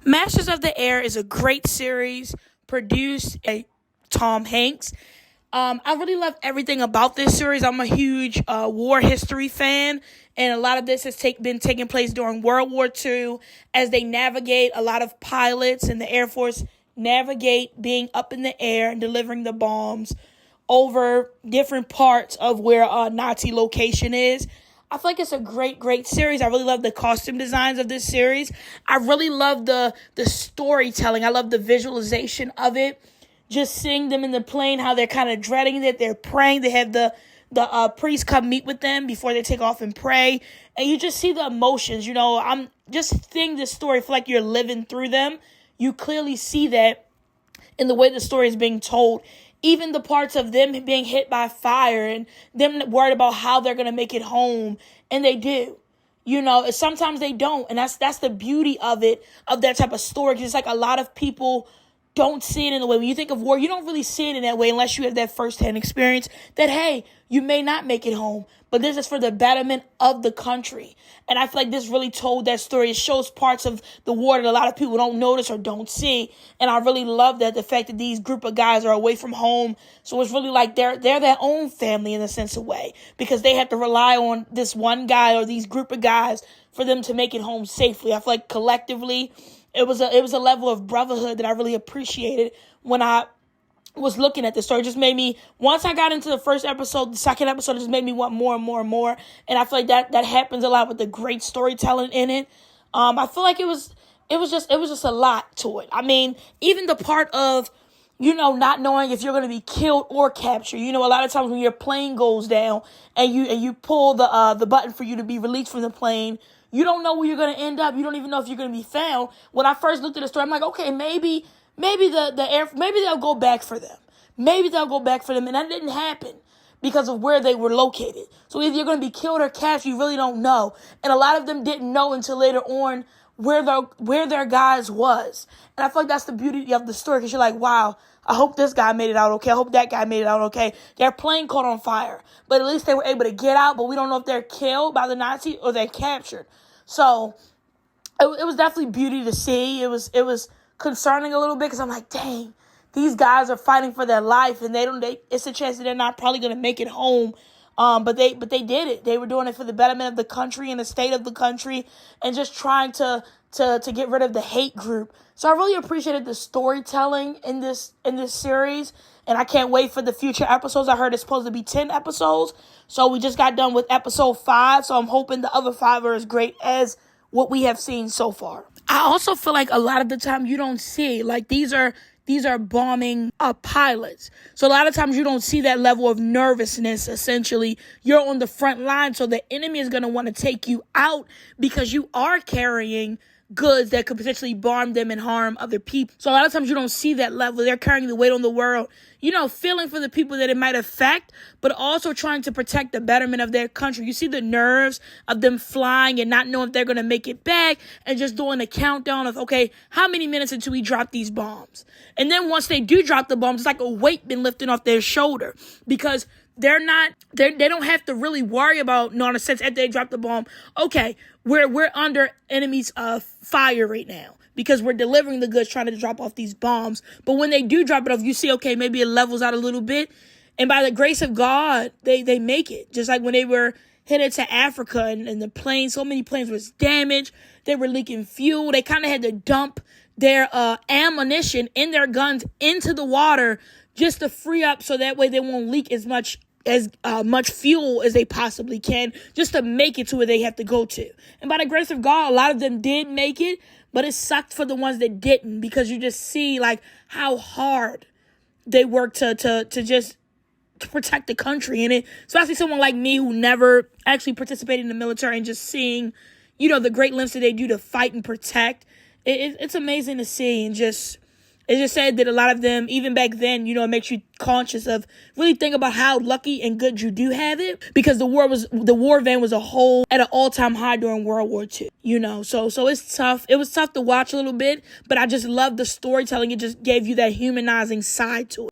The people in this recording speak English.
Masters of the Air is a great series produced by Tom Hanks. I really love everything about this series. I'm a huge war history fan, and a lot of this has been taking place during World War II as they navigate. A lot of pilots in the Air Force navigate being up in the air and delivering the bombs over different parts of where a Nazi location is. I feel like it's a great series. I really love the costume designs of this series. I really love the storytelling. I love the visualization of it. Just seeing them in the plane, how they're kind of dreading it. They're praying. They have the priest come meet with them before they take off and pray. And you just see the emotions. You know, I'm just seeing this story feel like you're living through them. You clearly see that in the way the story is being told. Even the parts of them being hit by fire and them worried about how they're going to make it home. And they do. You know, sometimes they don't. And that's the beauty of it, of that type of story. Because it's like a lot of people don't see it in the way. When you think of war, you don't really see it in that way unless you have that firsthand experience that, hey, you may not make it home, but this is for the betterment of the country. And I feel like this really told that story. It shows parts of the war that a lot of people don't notice or don't see. And I really love that, the fact that these group of guys are away from home. So it's really like they're their own family in a sense of way, because they have to rely on this one guy or these group of guys for them to make it home safely. I feel like collectively, it was a level of brotherhood that I really appreciated when I was looking at this story. It just made me, once I got into the first episode, the second episode just made me want more and more and more. And I feel like that happens a lot with the great storytelling in it. I feel like it was just a lot to it. I mean, even the part of, you know, not knowing if you're going to be killed or captured. You know, a lot of times when your plane goes down and you pull the button for you to be released from the plane, you don't know where you're going to end up. You don't even know if you're going to be found. When I first looked at the story, I'm like, okay, maybe maybe they'll go back for them. Maybe they'll go back for them. And that didn't happen because of where they were located. So either you're going to be killed or captured, you really don't know. And a lot of them didn't know until later on where their guys was. And I feel like that's the beauty of the story, because you're like, wow, I hope this guy made it out okay. I hope that guy made it out okay. Their plane caught on fire, but at least they were able to get out, but we don't know if they're killed by the Nazis or they're captured. So it was definitely beauty to see. It was concerning a little bit, because I'm like, dang, these guys are fighting for their life, and it's a chance that they're not probably going to make it home. But they did it. They were doing it for the betterment of the country and the state of the country, and just trying to get rid of the hate group. So I really appreciated the storytelling in this series, and I can't wait for the future episodes. I heard it's supposed to be 10 episodes, so we just got done with episode 5. So I'm hoping the other 5 are as great as what we have seen so far. I also feel like a lot of the time you don't see, like, these are bombing pilots. So a lot of times you don't see that level of nervousness. Essentially, you're on the front line, so the enemy is going to want to take you out because you are carrying goods that could potentially harm them and harm other people. So a lot of times you don't see that level. They're carrying the weight on the world, you know, feeling for the people that it might affect, but also trying to protect the betterment of their country. You see the nerves of them flying and not knowing if they're going to make it back, and just doing a countdown of, okay, how many minutes until we drop these bombs? And then once they do drop the bombs, it's like a weight been lifted off their shoulder, because they don't have to really worry about, no, in a sense, after they drop the bomb, okay, we're under enemy's fire right now, because we're delivering the goods, trying to drop off these bombs. But when they do drop it off, you see, okay, maybe it levels out a little bit. And by the grace of God, they make it. Just like when they were headed to Africa, and the plane, so many planes was damaged. They were leaking fuel. They kind of had to dump their ammunition in their guns into the water just to free up, so that way they won't leak as much fuel as they possibly can, just to make it to where they have to go to. And by the grace of God, a lot of them did make it, but it sucked for the ones that didn't, because you just see like how hard they work to protect the country. And it, especially someone like me who never actually participated in the military, and just seeing, you know, the great lengths that they do to fight and protect, it's amazing to see. And it just said that a lot of them, even back then, you know, it makes you conscious of really think about how lucky and good you do have it, because the war van was at an all-time high during World War II, you know. So it's tough. It was tough to watch a little bit, but I just love the storytelling. It just gave you that humanizing side to it.